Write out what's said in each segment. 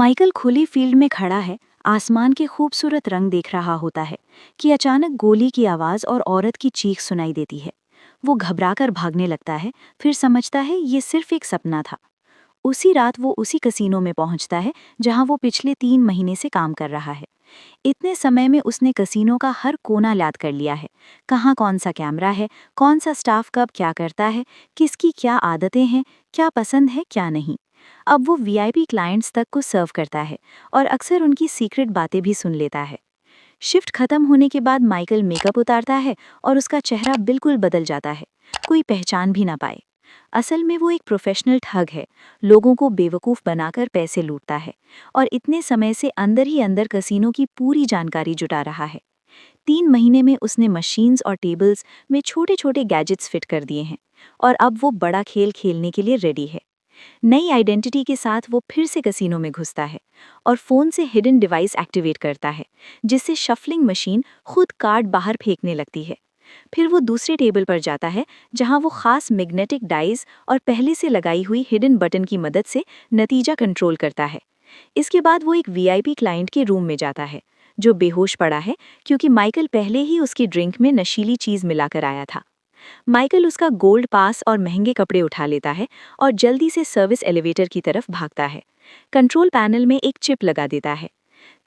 Michael खुली field में खड़ा है, आसमान के खूबसूरत रंग देख रहा होता है कि अचानक गोली की आवाज़ और औरत की चीख सुनाई देती है। वो घबराकर भागने लगता है, फिर समझता है ये सिर्फ एक सपना था। उसी रात वो उसी कसीनो में पहुंचता है जहां वो पिछले 3 महीने से काम कर रहा है। इतने समय में उसने कसीनो का हर कोना याद कर लिया है। कहाँ कौन सा कैमरा है, कौन सा स्टाफ कब क्या करता है, किसकी क्या आदतें हैं, क्या पसंद है क्या नहीं। अब वो वीआईपी क्लाइंट्स तक को सर्व करता है और अक्सर उनकी सीक्रेट बातें भी सुन लेता है। शिफ्ट खत्म होने के बाद माइकल मेकअप उतारता है और उसका चेहरा बिल्कुल बदल जाता है। कोई पहचान भी ना पाए। असल में वो एक प्रोफेशनल ठग है, लोगों को बेवकूफ़ बनाकर पैसे लूटता है और इतने समय से अंदर ही अंदर कसीनो की पूरी जानकारी जुटा रहा है। 3 महीने में उसने मशीन्स और टेबल्स में छोटे छोटे गैजेट्स फिट कर दिए हैं और अब वो बड़ा खेल खेलने के लिए रेडी है। नई आइडेंटिटी के साथ वो फिर से कसीनो में घुसता है और फ़ोन से हिडन डिवाइस एक्टिवेट करता है, जिससे शफलिंग मशीन खुद कार्ड बाहर फेंकने लगती है। फिर वो दूसरे टेबल पर जाता है जहां वो खास मैग्नेटिक डाइज और पहले से लगाई हुई हिडन बटन की मदद से नतीजा कंट्रोल करता है। इसके बाद वो एक वीआईपी क्लाइंट के रूम में जाता है जो बेहोश पड़ा है क्योंकि माइकल पहले ही उसकी ड्रिंक में नशीली चीज़ मिलाकर आया था। माइकल उसका गोल्ड पास और महंगे कपड़े उठा लेता है और जल्दी से सर्विस एलिवेटर की तरफ भागता है। कंट्रोल पैनल में एक चिप लगा देता है।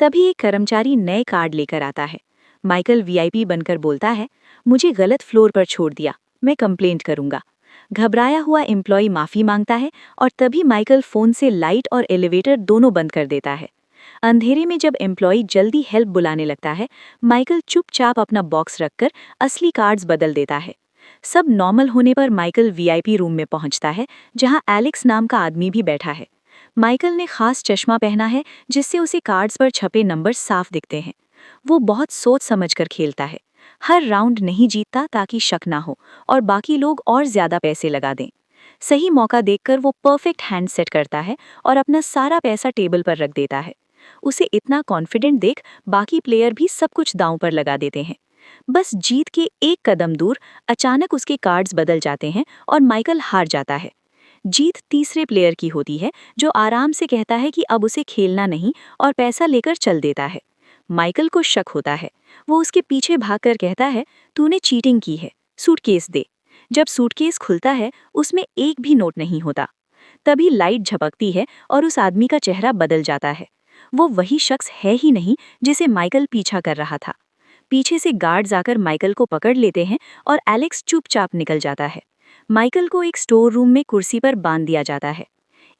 तभी एक कर्मचारी नए कार्ड लेकर आता है। माइकल वीआईपी बनकर बोलता है, मुझे गलत फ्लोर पर छोड़ दिया, मैं कंप्लेंट करूंगा। घबराया हुआ एम्प्लॉय माफ़ी मांगता है और तभी माइकल फ़ोन से लाइट और एलिवेटर दोनों बंद कर देता है। अंधेरे में जब एम्प्लॉय जल्दी हेल्प बुलाने लगता है, माइकल चुपचाप अपना बॉक्स रखकर असली कार्ड्स बदल देता है। सब नॉर्मल होने पर माइकल वीआईपी रूम में पहुंचता है जहां एलेक्स नाम का आदमी भी बैठा है। माइकल ने खास चश्मा पहना है जिससे उसे कार्ड्स पर छपे नंबर साफ दिखते हैं। वो बहुत सोच समझकर खेलता है। हर राउंड नहीं जीतता ताकि शक ना हो और बाकी लोग और ज्यादा पैसे लगा दें। सही मौका देखकर वो परफेक्ट हैंड सेट करता है और अपना सारा पैसा टेबल पर रख देता है। उसे इतना कॉन्फिडेंट देख बाकी प्लेयर भी सब कुछ दांव पर लगा देते हैं। बस जीत के एक कदम दूर अचानक उसके कार्ड्स बदल जाते हैं और माइकल हार जाता है। जीत तीसरे प्लेयर की होती है जो आराम से कहता है कि अब उसे खेलना नहीं और पैसा लेकर चल देता है। माइकल को शक होता है। वो उसके पीछे भागकर कहता है, तूने चीटिंग की है, सूटकेस दे। जब सूटकेस खुलता है उसमें एक भी नोट नहीं होता। तभी लाइट झपकती है और उस आदमी का चेहरा बदल जाता है। वो वही शख्स है ही नहीं जिसे माइकल पीछा कर रहा था। पीछे से गार्ड्स आकर माइकल को पकड़ लेते हैं और एलेक्स चुपचाप निकल जाता है। माइकल को एक स्टोर रूम में कुर्सी पर बांध दिया जाता है।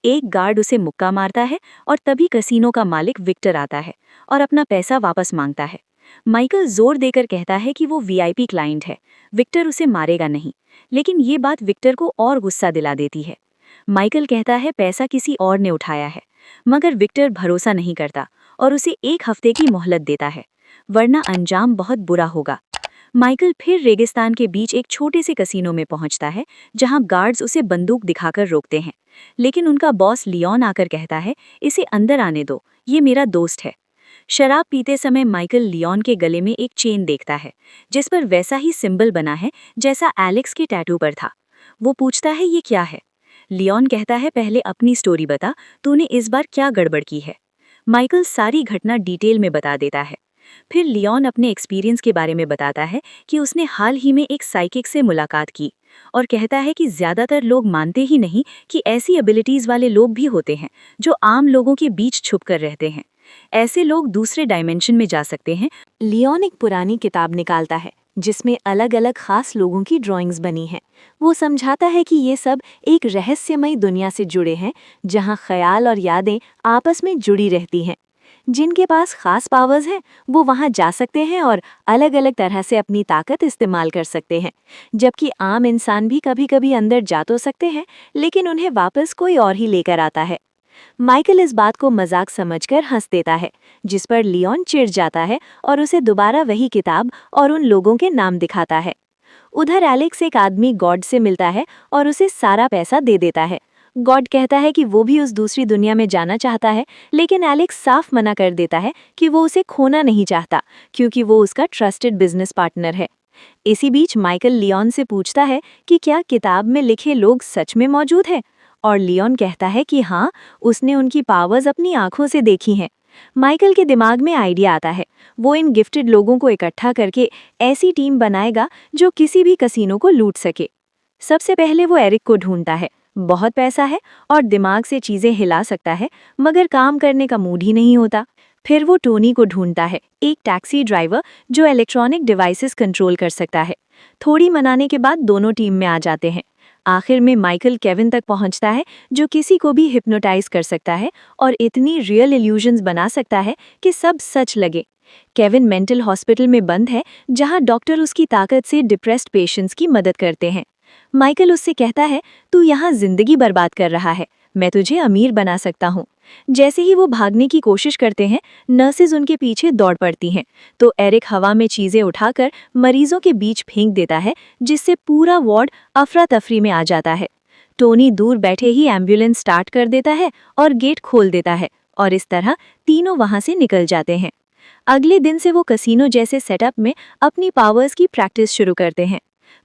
एक गार्ड उसे मुक्का मारता है और तभी कसीनो का मालिक विक्टर आता है और अपना पैसा वापस मांगता है। माइकल जोर देकर कहता है कि वो वीआईपी क्लाइंट है, विक्टर उसे मारेगा नहीं। लेकिन ये बात विक्टर को और गुस्सा दिला देती है। माइकल कहता है पैसा किसी और ने उठाया है, मगर विक्टर भरोसा नहीं करता और उसे 1 हफ्ते की मोहलत देता है, वरना अंजाम बहुत बुरा होगा। माइकल फिर रेगिस्तान के बीच एक छोटे से कसीनो में पहुंचता है जहां गार्ड्स उसे बंदूक दिखाकर रोकते हैं। लेकिन उनका बॉस लियोन आकर कहता है, इसे अंदर आने दो, ये मेरा दोस्त है। शराब पीते समय माइकल लियोन के गले में एक चेन देखता है जिस पर वैसा ही सिंबल बना है जैसा एलेक्स के टैटू पर था। वो पूछता है, ये क्या है? लियोन कहता है, पहले अपनी स्टोरी बता, तूने इस बार क्या गड़बड़ की है? माइकल सारी घटना डिटेल में बता देता है। फिर लियोन अपने एक्सपीरियंस के बारे में बताता है कि उसने हाल ही में एक साइकिक से मुलाकात की और कहता है कि ज़्यादातर लोग मानते ही नहीं कि ऐसी एबिलिटीज़ वाले लोग भी होते हैं जो आम लोगों के बीच छुप कर रहते हैं। ऐसे लोग दूसरे डायमेंशन में जा सकते हैं। लियोन एक पुरानी किताब निकालता है जिसमें अलग अलग खास लोगों की ड्राइंग्स बनी हैं। वो समझाता है कि ये सब एक रहस्यमयी दुनिया से जुड़े हैं जहाँ ख्याल और यादें आपस में जुड़ी रहती हैं। जिनके पास खास पावर्स हैं वो वहां जा सकते हैं और अलग अलग तरह से अपनी ताकत इस्तेमाल कर सकते हैं, जबकि आम इंसान भी कभी कभी अंदर जा तो सकते हैं लेकिन उन्हें वापस कोई और ही लेकर आता है। माइकल इस बात को मजाक समझकर हंस देता है, जिस पर लियोन चिढ़ जाता है और उसे दोबारा वही किताब और उन लोगों के नाम दिखाता है। उधर एलेक्स एक आदमी गॉड से मिलता है और उसे सारा पैसा दे देता है। गॉड कहता है कि वो भी उस दूसरी दुनिया में जाना चाहता है, लेकिन एलेक्स साफ मना कर देता है कि वो उसे खोना नहीं चाहता क्योंकि वो उसका ट्रस्टेड बिजनेस पार्टनर है। इसी बीच माइकल लियोन से पूछता है कि क्या किताब में लिखे लोग सच में मौजूद हैं और लियोन कहता है कि हाँ, उसने उनकी पावर्स अपनी आंखों से देखी हैं। माइकल के दिमाग में आइडिया आता है। वो इन गिफ्टेड लोगों को इकट्ठा करके ऐसी टीम बनाएगा जो किसी भी कसीनो को लूट सके। सबसे पहले वो एरिक को ढूंढता है। बहुत पैसा है और दिमाग से चीजें हिला सकता है, मगर काम करने का मूड ही नहीं होता। फिर वो टोनी को ढूंढता है, एक टैक्सी ड्राइवर जो इलेक्ट्रॉनिक डिवाइसेस कंट्रोल कर सकता है। थोड़ी मनाने के बाद दोनों टीम में आ जाते हैं। आखिर में माइकल केविन तक पहुंचता है, जो किसी को भी हिप्नोटाइज कर सकता है और इतनी रियल इल्यूजन्स बना सकता है कि सब सच लगे। केविन मेंटल हॉस्पिटल में बंद है, जहां डॉक्टर उसकी ताकत से डिप्रेस्ड पेशेंट्स की मदद करते हैं। माइकल उससे कहता है, तू यहाँ जिंदगी बर्बाद कर रहा है, मैं तुझे अमीर बना सकता हूँ। जैसे ही वो भागने की कोशिश करते हैं, नर्सेज उनके पीछे दौड़ पड़ती हैं, तो एरिक हवा में चीजें उठाकर मरीजों के बीच फेंक देता है, जिससे पूरा वार्ड अफरा तफरी में आ जाता है। टोनी दूर बैठे ही एम्बुलेंस स्टार्ट कर देता है और गेट खोल देता है, और इस तरह तीनों वहां से निकल जाते हैं। अगले दिन से वो कसीनो जैसे सेटअप में अपनी पावर्स की प्रैक्टिस शुरू करते हैं।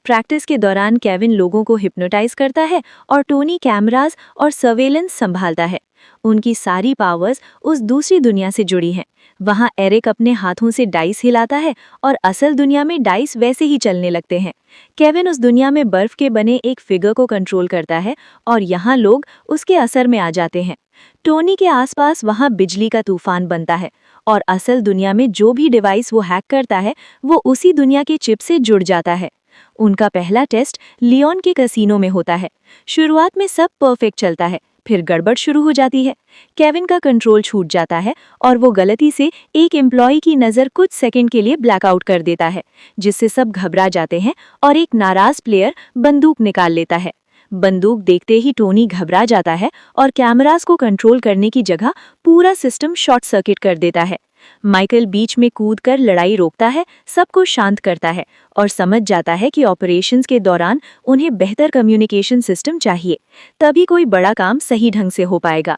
प्रैक्टिस के दौरान केविन लोगों को हिप्नोटाइज करता है और टोनी कैमरास और सर्वेलेंस संभालता है। उनकी सारी पावर्स उस दूसरी दुनिया से जुड़ी हैं। वहाँ एरिक अपने हाथों से डाइस हिलाता है और असल दुनिया में डाइस वैसे ही चलने लगते हैं। केविन उस दुनिया में बर्फ के बने एक फिगर को कंट्रोल करता है और यहाँ लोग उसके असर में आ जाते हैं। टोनी के आसपास वहाँ बिजली का तूफान बनता है और असल दुनिया में जो भी डिवाइस वो हैक करता है वो उसी दुनिया के चिप से जुड़ जाता है। उनका पहला टेस्ट लियोन के कसीनो में होता है। शुरुआत में सब परफेक्ट चलता है, फिर गड़बड़ शुरू हो जाती है। केविन का कंट्रोल छूट जाता है और वो गलती से एक एम्प्लॉय की नज़र कुछ सेकंड के लिए ब्लैकआउट कर देता है, जिससे सब घबरा जाते हैं और एक नाराज प्लेयर बंदूक निकाल लेता है। बंदूक देखते ही टोनी घबरा जाता है और कैमरास को कंट्रोल करने की जगह पूरा सिस्टम शॉर्ट सर्किट कर देता है। माइकल बीच में कूदकर लड़ाई रोकता है, सबको शांत करता है और समझ जाता है कि ऑपरेशंस के दौरान उन्हें बेहतर कम्युनिकेशन सिस्टम चाहिए, तभी कोई बड़ा काम सही ढंग से हो पाएगा।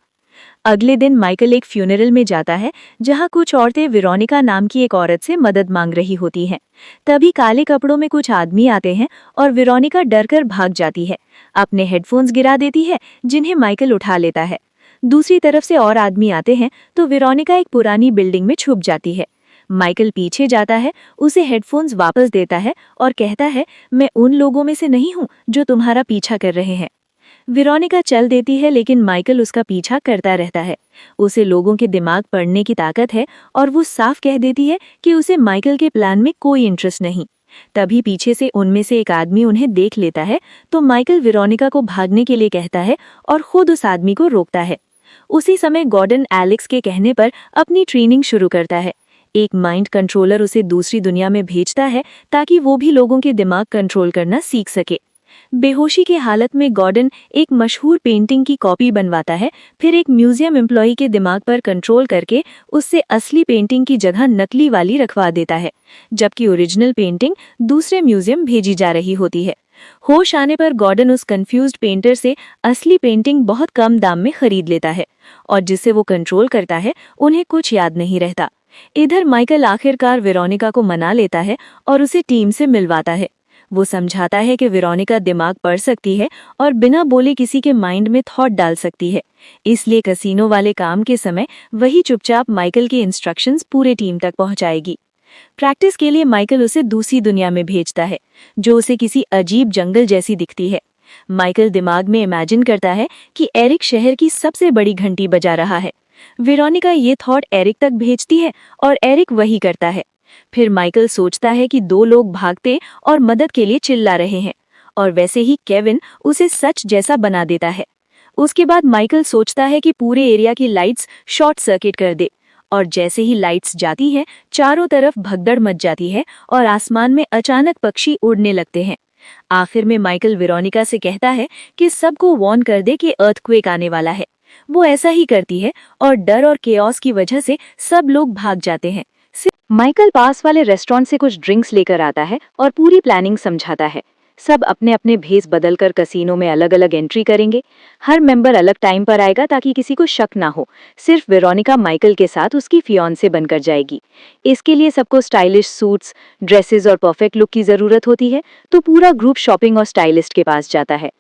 अगले दिन माइकल एक फ्यूनरल में जाता है, जहां कुछ औरतें वेरोनिका नाम की एक औरत से मदद मांग रही होती हैं। तभी काले कपड़ों में कुछ आदमी आते हैं और वेरोनिका डरकर भाग जाती है। अपने हेडफोन्स गिरा देती है, जिन्हें माइकल उठा लेता है। दूसरी तरफ से और आदमी आते हैं तो वेरोनिका एक पुरानी बिल्डिंग में छुप जाती है। माइकल पीछे जाता है, उसे हेडफोन्स वापस देता है और कहता है, मैं उन लोगों में से नहीं हूँ जो तुम्हारा पीछा कर रहे हैं। वेरोनिका चल देती है, लेकिन माइकल उसका पीछा करता रहता है। उसे लोगों के दिमाग पढ़ने की ताकत है और वो साफ कह देती है कि उसे माइकल के प्लान में कोई इंटरेस्ट नहीं। तभी पीछे से उनमें से एक आदमी उन्हें देख लेता है, तो माइकल वेरोनिका को भागने के लिए कहता है और खुद उस आदमी को रोकता है। उसी समय गॉर्डन एलेक्स के कहने पर अपनी ट्रेनिंग शुरू करता है। एक माइंड कंट्रोलर उसे दूसरी दुनिया में भेजता है ताकि वो भी लोगों के दिमाग कंट्रोल करना सीख सके। बेहोशी की हालत में गॉर्डन एक मशहूर पेंटिंग की कॉपी बनवाता है, फिर एक म्यूजियम एम्प्लॉई के दिमाग पर कंट्रोल करके उससे असली पेंटिंग की जगह नकली वाली रखवा देता है, जबकि ओरिजिनल पेंटिंग दूसरे म्यूजियम भेजी जा रही होती है। होश आने पर गॉर्डन उस कंफ्यूज्ड पेंटर से असली पेंटिंग बहुत कम दाम में खरीद लेता है और जिससे वो कंट्रोल करता है उन्हें कुछ याद नहीं रहता। इधर माइकल आखिरकार वेरोनिका को मना लेता है और उसे टीम से मिलवाता है। वो समझाता है कि वेरोनिका दिमाग पढ़ सकती है और बिना बोले किसी के माइंड में थॉट डाल सकती है, इसलिए कसीनो वाले काम के समय वही चुपचाप माइकल के इंस्ट्रक्शंस पूरे टीम तक पहुंचाएगी। प्रैक्टिस के लिए माइकल उसे दूसरी दुनिया में भेजता है, जो उसे किसी अजीब जंगल जैसी दिखती है। माइकल दिमाग में इमेजिन करता है कि एरिक शहर की सबसे बड़ी घंटी बजा रहा है। वेरोनिका ये थॉट एरिक तक भेजती है और एरिक वही करता है। फिर माइकल सोचता है कि दो लोग भागते और मदद के लिए चिल्ला रहे हैं, और वैसे ही केविन उसे सच जैसा बना देता है। उसके बाद माइकल सोचता है कि पूरे एरिया की लाइट्स शॉर्ट सर्किट कर दे, और जैसे ही लाइट्स जाती हैं, चारों तरफ भगदड़ मच जाती है और आसमान में अचानक पक्षी उड़ने लगते हैं। आखिर में माइकल वेरोनिका से कहता है कि सबको वार्न कर दे कि अर्थक्वेक आने वाला है। वो ऐसा ही करती है और डर और केओस की वजह से सब लोग भाग जाते हैं। माइकल पास वाले रेस्टोरेंट से कुछ ड्रिंक्स लेकर आता है और पूरी प्लानिंग समझाता है। सब अपने अपने भेस बदलकर कसीनो में अलग अलग एंट्री करेंगे। हर मेंबर अलग टाइम पर आएगा ताकि किसी को शक ना हो। सिर्फ वेरोनिका माइकल के साथ उसकी फियांसे बनकर जाएगी। इसके लिए सबको स्टाइलिश सूट्स, ड्रेसेस और परफेक्ट लुक की जरूरत होती है, तो पूरा ग्रुप शॉपिंग और स्टाइलिस्ट के पास जाता है।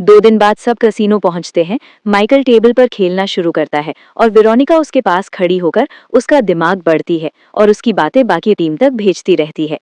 2 दिन बाद सब कसीनो पहुंचते हैं। माइकल टेबल पर खेलना शुरू करता है और वेरोनिका उसके पास खड़ी होकर उसका दिमाग बढ़ती है और उसकी बातें बाकी टीम तक भेजती रहती है।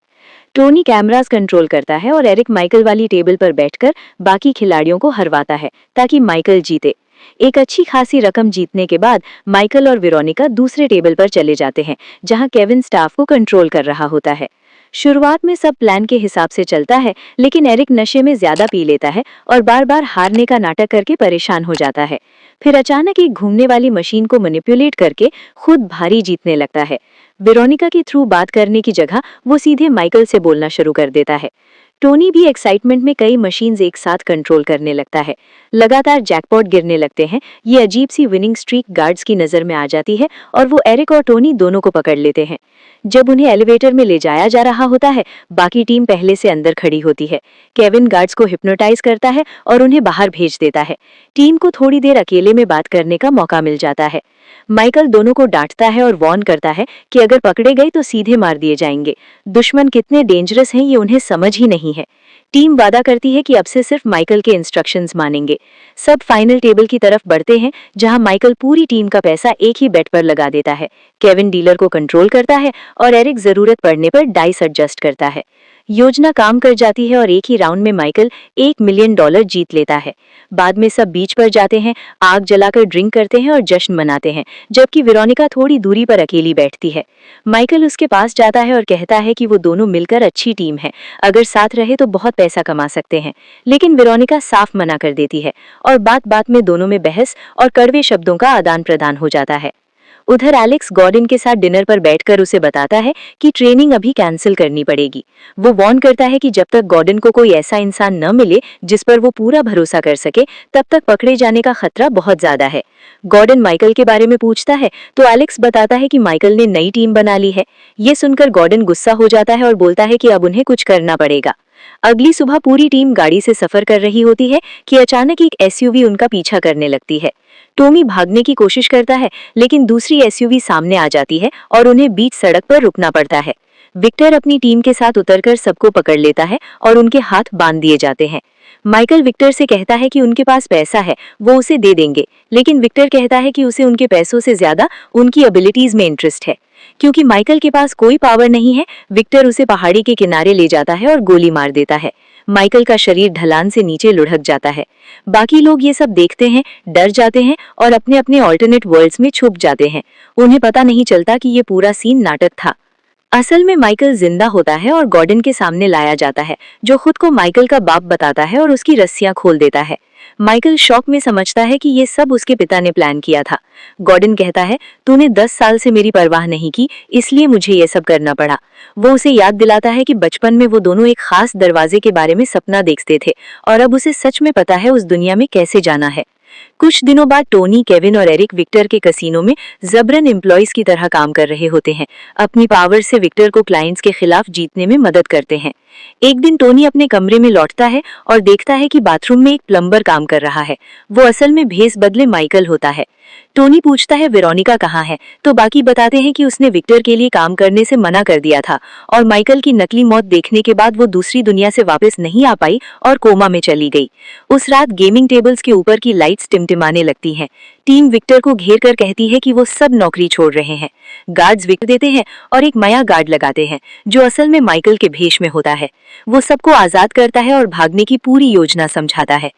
टोनी कैमरास कंट्रोल करता है और एरिक माइकल वाली टेबल पर बैठकर बाकी खिलाड़ियों को हरवाता है ताकि माइकल जीते। एक अच्छी खासी रकम जीतने के बाद माइकल और वेरोनिका दूसरे टेबल पर चले जाते हैं, जहां केविन स्टाफ को कंट्रोल कर रहा होता है। शुरुआत में सब प्लान के हिसाब से चलता है, लेकिन एरिक नशे में ज्यादा पी लेता है और बार बार हारने का नाटक करके परेशान हो जाता है। फिर अचानक एक घूमने वाली मशीन को मैनिपुलेट करके खुद भारी जीतने लगता है। वेरोनिका के थ्रू बात करने की जगह वो सीधे माइकल से बोलना शुरू कर देता है। टोनी भी एक्साइटमेंट में कई मशीन्स एक साथ कंट्रोल करने लगता है। लगातार जैकपॉट गिरने लगते हैं। ये अजीब सी विनिंग स्ट्रीक गार्ड्स की नजर में आ जाती है और वो एरिक और टोनी दोनों को पकड़ लेते हैं। जब उन्हें एलिवेटर में ले जाया जा रहा होता है, बाकी टीम पहले से अंदर खड़ी होती है। केविन गार्ड्स को हिप्नोटाइज करता है और उन्हें बाहर भेज देता है। टीम को थोड़ी देर अकेले में बात करने का मौका मिल जाता है। माइकल दोनों को डांटता है और वार्न करता है कि अगर पकड़े गए तो सीधे मार दिए जाएंगे। दुश्मन कितने डेंजरस हैं ये उन्हें समझ ही नहीं है। टीम वादा करती है कि अब से सिर्फ माइकल के इंस्ट्रक्शंस मानेंगे। सब फाइनल टेबल की तरफ बढ़ते हैं, जहां माइकल पूरी टीम का पैसा एक ही बेट पर लगा देता है। केविन डीलर को कंट्रोल करता है और एरिक जरूरत पड़ने पर डाइस एडजस्ट करता है। योजना काम कर जाती है और एक ही राउंड में माइकल $1 मिलियन जीत लेता है। बाद में सब बीच पर जाते हैं, आग जलाकर ड्रिंक करते हैं और जश्न मनाते हैं, जबकि वेरोनिका थोड़ी दूरी पर अकेली बैठती है। माइकल उसके पास जाता है और कहता है कि वो दोनों मिलकर अच्छी टीम है, अगर साथ रहे तो बहुत पैसा कमा सकते हैं। लेकिन वेरोनिका साफ मना कर देती है और बात बात में दोनों में बहस और कड़वे शब्दों का आदान प्रदान हो जाता है। उधर एलेक्स गॉर्डन के साथ डिनर पर बैठकर उसे बताता है कि ट्रेनिंग अभी कैंसिल करनी पड़ेगी। वो वार्न करता है कि जब तक गॉर्डन को कोई ऐसा इंसान न मिले जिस पर वो पूरा भरोसा कर सके, तब तक पकड़े जाने का खतरा बहुत ज्यादा है। गॉर्डन माइकल के बारे में पूछता है तो एलेक्स बताता है कि माइकल ने नई टीम बना ली है। ये सुनकर गॉर्डन गुस्सा हो जाता है और बोलता है कि अब उन्हें कुछ करना पड़ेगा। अगली सुबह पूरी टीम गाड़ी से सफर कर रही होती है कि अचानक एक एसयूवी उनका पीछा करने लगती है। टोमी भागने की कोशिश करता है, लेकिन दूसरी एसयूवी सामने आ जाती है और उन्हें बीच सड़क पर रुकना पड़ता है। विक्टर अपनी टीम के साथ उतरकर सबको पकड़ लेता है और उनके हाथ बांध दिए जाते हैं। माइकल विक्टर से कहता है कि उनके पास पैसा है, वो उसे दे देंगे, लेकिन विक्टर कहता है कि उसे उनके पैसों से ज्यादा उनकी एबिलिटीज में इंटरेस्ट है। क्योंकि माइकल के पास कोई पावर नहीं है, विक्टर उसे पहाड़ी के किनारे ले जाता है और गोली मार देता है। माइकल का शरीर ढलान से नीचे लुढ़क जाता है। बाकी लोग ये सब देखते हैं, डर जाते हैं और अपने अपने ऑल्टरनेट वर्ल्ड्स में छुप जाते हैं। उन्हें पता नहीं चलता कि ये पूरा सीन नाटक था। असल में माइकल जिंदा होता है और गॉर्डन के सामने लाया जाता है, जो खुद को माइकल का बाप बताता है और उसकी रस्सियां खोल देता है। माइकल शॉक में समझता है कि ये सब उसके पिता ने प्लान किया था। गॉर्डन कहता है, तूने 10 साल से मेरी परवाह नहीं की, इसलिए मुझे ये सब करना पड़ा। वो उसे याद दिलाता है कि बचपन में वो दोनों एक खास दरवाजे के बारे में सपना देखते थे और अब उसे सच में पता है उस दुनिया में कैसे जाना है। कुछ दिनों बाद टोनी, केविन और एरिक विक्टर के कसीनो में जबरन एम्प्लॉइज की तरह काम कर रहे होते हैं। अपनी पावर से विक्टर को क्लाइंट्स के खिलाफ जीतने में मदद करते हैं। एक दिन टोनी अपने कमरे में लौटता है और देखता है कि बाथरूम में एक प्लम्बर काम कर रहा है। वो असल में भेस बदले माइकल होता है। टोनी पूछता है वेरोनिका कहाँ है, तो बाकी बताते हैं कि उसने विक्टर के लिए काम करने से मना कर दिया था और माइकल की नकली मौत देखने के बाद वो दूसरी दुनिया से वापस नहीं आ पाई और कोमा में चली गई। उस रात गेमिंग टेबल्स के ऊपर की लाइट्स टिमटिमाने लगती हैं। टीम विक्टर को घेर कर कहती है कि वो सब नौकरी छोड़ रहे हैं। गार्ड्स विक्टर देते हैं और एक नया गार्ड लगाते हैं, जो असल में माइकल के भेष में होता है। वो सबको आजाद करता है और भागने की पूरी योजना समझाता है।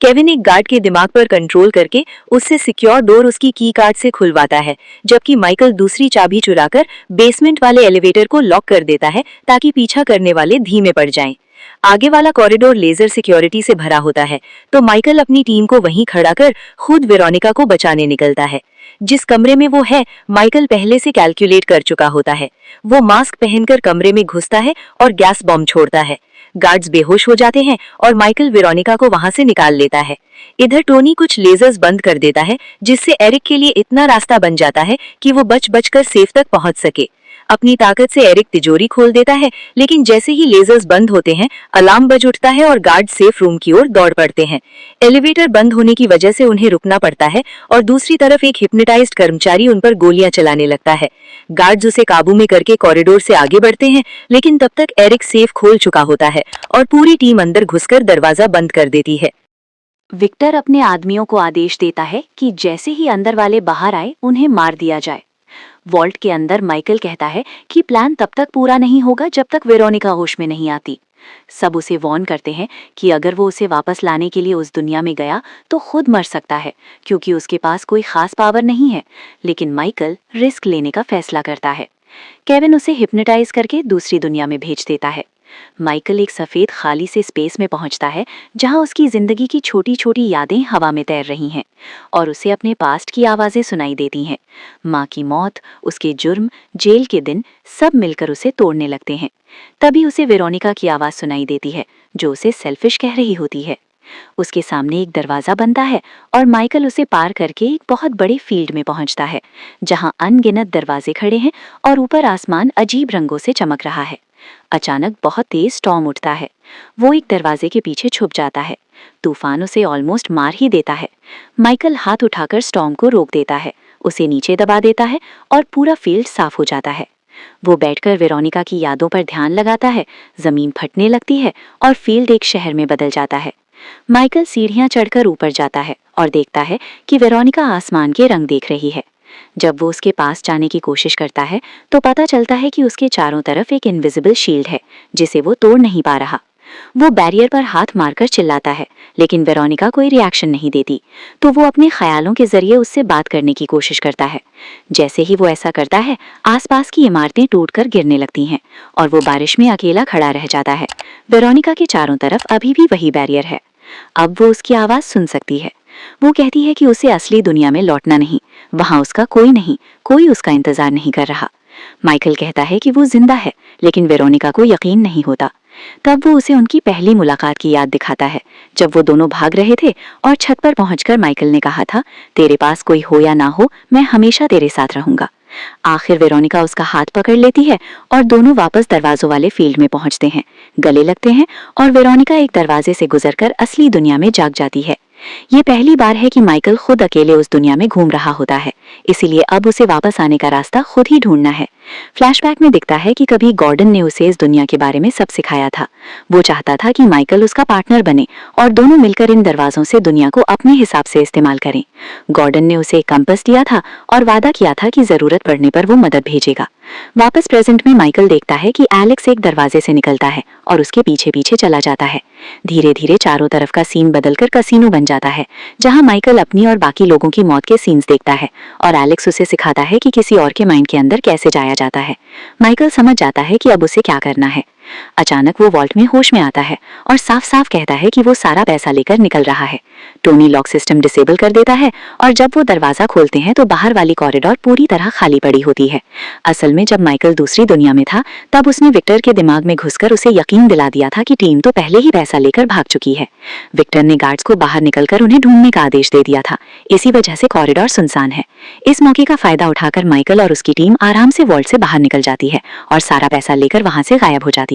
केविन एक गार्ड के दिमाग पर कंट्रोल करके उससे सिक्योर डोर उसकी की कार्ड से खुलवाता है, जबकि माइकल दूसरी चाबी चुराकर बेसमेंट वाले एलिवेटर को लॉक कर देता है ताकि पीछा करने वाले धीमे पड़ जाएं। आगे वाला कॉरिडोर लेजर सिक्योरिटी से भरा होता है, तो माइकल अपनी टीम को वहीं खड़ा कर खुद वेरोनिका को बचाने निकलता है। जिस कमरे में वो है, माइकल पहले से कैलकुलेट कर चुका होता है। वो मास्क पहनकर कमरे में घुसता है और गैस बॉम्ब छोड़ता है। गार्ड्स बेहोश हो जाते हैं और माइकल वेरोनिका को वहां से निकाल लेता है। इधर टोनी कुछ लेजर्स बंद कर देता है, जिससे एरिक के लिए इतना रास्ता बन जाता है कि वो बच बचकर सेफ तक पहुंच सके। अपनी ताकत से एरिक तिजोरी खोल देता है, लेकिन जैसे ही लेजर्स बंद होते हैं, अलार्म बज उठता है और गार्ड सेफ रूम की ओर दौड़ पड़ते हैं। एलिवेटर बंद होने की वजह से उन्हें रुकना पड़ता है और दूसरी तरफ एक हिप्नोटाइज्ड कर्मचारी उन पर गोलियां चलाने लगता है। गार्ड्स उसे काबू में करके कॉरिडोर से आगे बढ़ते हैं, लेकिन तब तक एरिक सेफ खोल चुका होता है और पूरी टीम अंदर घुसकर दरवाजा बंद कर देती है। विक्टर अपने आदमियों को आदेश देता है कि जैसे ही अंदर वाले बाहर आए उन्हें मार दिया जाए। वॉल्ट के अंदर माइकल कहता है कि प्लान तब तक पूरा नहीं होगा जब तक वेरोनिका होश में नहीं आती। सब उसे वॉर्न करते हैं कि अगर वो उसे वापस लाने के लिए उस दुनिया में गया तो खुद मर सकता है, क्योंकि उसके पास कोई खास पावर नहीं है। लेकिन माइकल रिस्क लेने का फैसला करता है। केविन उसे हिप्नोटाइज करके दूसरी दुनिया में भेज देता है। माइकल एक सफेद खाली से स्पेस में पहुंचता है जहां उसकी जिंदगी की छोटी छोटी यादें हवा में तैर रही हैं और उसे अपने पास्ट की आवाजें सुनाई देती हैं। माँ की मौत, उसके जुर्म, जेल के दिन, सब मिलकर उसे तोड़ने लगते हैं। तभी उसे वेरोनिका की आवाज सुनाई देती है जो उसे सेल्फिश कह रही होती है। उसके सामने एक दरवाजा बनता है और माइकल उसे पार करके एक बहुत बड़े फील्ड में पहुंचता है जहां अनगिनत दरवाजे खड़े हैं और ऊपर आसमान अजीब रंगों से चमक रहा है। अचानक बहुत तेज स्टॉर्म उठता है। वो एक दरवाजे के पीछे छुप जाता है। तूफान उसे ऑलमोस्ट मार ही देता है। माइकल हाथ उठाकर स्टॉर्म को रोक देता है, उसे नीचे दबा देता है और पूरा फील्ड साफ हो जाता है। वो बैठकर वेरोनिका की यादों पर ध्यान लगाता है। जमीन फटने लगती है और फील्ड एक शहर में बदल जाता है। माइकल सीढ़ियां चढ़कर ऊपर जाता है और देखता है कि वेरोनिका आसमान के रंग देख रही है। जब वो उसके पास जाने की कोशिश करता है तो पता चलता है कि उसके चारों तरफ एक इनविजिबल शील्ड है जिसे वो तोड़ नहीं पा रहा। वो बैरियर पर हाथ मारकर चिल्लाता है, लेकिन वेरोनिका कोई रिएक्शन नहीं देती, तो वो अपने ख्यालों के जरिए उससे बात करने की कोशिश करता है। जैसे ही वो ऐसा करता है, आसपास की इमारतें टूटकर गिरने लगती हैं और वो बारिश में अकेला खड़ा रह जाता है। वेरोनिका के चारों तरफ अभी भी वही बैरियर है। अब वो उसकी आवाज सुन सकती है। वो कहती है कि उसे असली दुनिया में लौटना नहीं, वहां उसका कोई नहीं, कोई उसका इंतजार नहीं कर रहा। माइकल कहता है कि वो जिंदा है, लेकिन वेरोनिका को यकीन नहीं होता। तब वो उसे उनकी पहली मुलाकात की याद दिखाता है, जब वो दोनों भाग रहे थे और छत पर पहुंचकर माइकल ने कहा था, तेरे पास कोई हो या ना हो, मैं हमेशा तेरे साथ रहूंगा। आखिर वेरोनिका उसका हाथ पकड़ लेती है और दोनों वापस दरवाजों वाले फील्ड में पहुंचते हैं, गले लगते हैं और वेरोनिका एक दरवाजे से गुजरकर असली दुनिया में जाग जाती है। ये पहली बार है कि माइकल खुद अकेले उस दुनिया में घूम रहा होता है, इसीलिए अब उसे वापस आने का रास्ता खुद ही ढूंढना है। फ्लैशबैक में दिखता है कि कभी गॉर्डन ने उसे इस दुनिया के बारे में सब सिखाया था। वो चाहता था कि माइकल उसका पार्टनर बने और दोनों मिलकर इन दरवाजों से दुनिया को अपने हिसाब से इस्तेमाल करें। गॉर्डन ने उसे एक कंपास दिया था और वादा किया था कि जरूरत पड़ने पर वो मदद भेजेगा। वापस प्रेजेंट में माइकल देखता है कि एलेक्स एक दरवाजे से निकलता है और उसके पीछे पीछे चला जाता है। धीरे धीरे चारों तरफ का सीन बदलकर कसीनो बन जाता है, जहां माइकल अपनी और बाकी लोगों की मौत के सीन्स देखता है और एलेक्स उसे सिखाता है कि किसी और के माइंड के अंदर कैसे जाया जाता है। माइकल समझ जाता है कि अब उसे क्या करना है। अचानक वो वॉल्ट में होश में आता है और साफ साफ कहता है कि वो सारा पैसा लेकर निकल रहा है। टोनी लॉक सिस्टम डिसेबल कर देता है और जब वो दरवाजा खोलते हैं तो बाहर वाली कॉरिडोर पूरी तरह खाली पड़ी होती है। असल में जब माइकल दूसरी दुनिया में था तब उसने विक्टर के दिमाग में घुसकर उसे यकीन दिला दिया था कि टीम तो पहले ही पैसा लेकर भाग चुकी है। विक्टर ने गार्ड्स को बाहर निकलकर उन्हें ढूंढने का आदेश दे दिया था, इसी वजह से कॉरिडोर सुनसान है। इस मौके का फायदा उठाकर माइकल और उसकी टीम आराम से वॉल्ट से बाहर निकल जाती है और सारा पैसा लेकर वहां से गायब हो जाती है।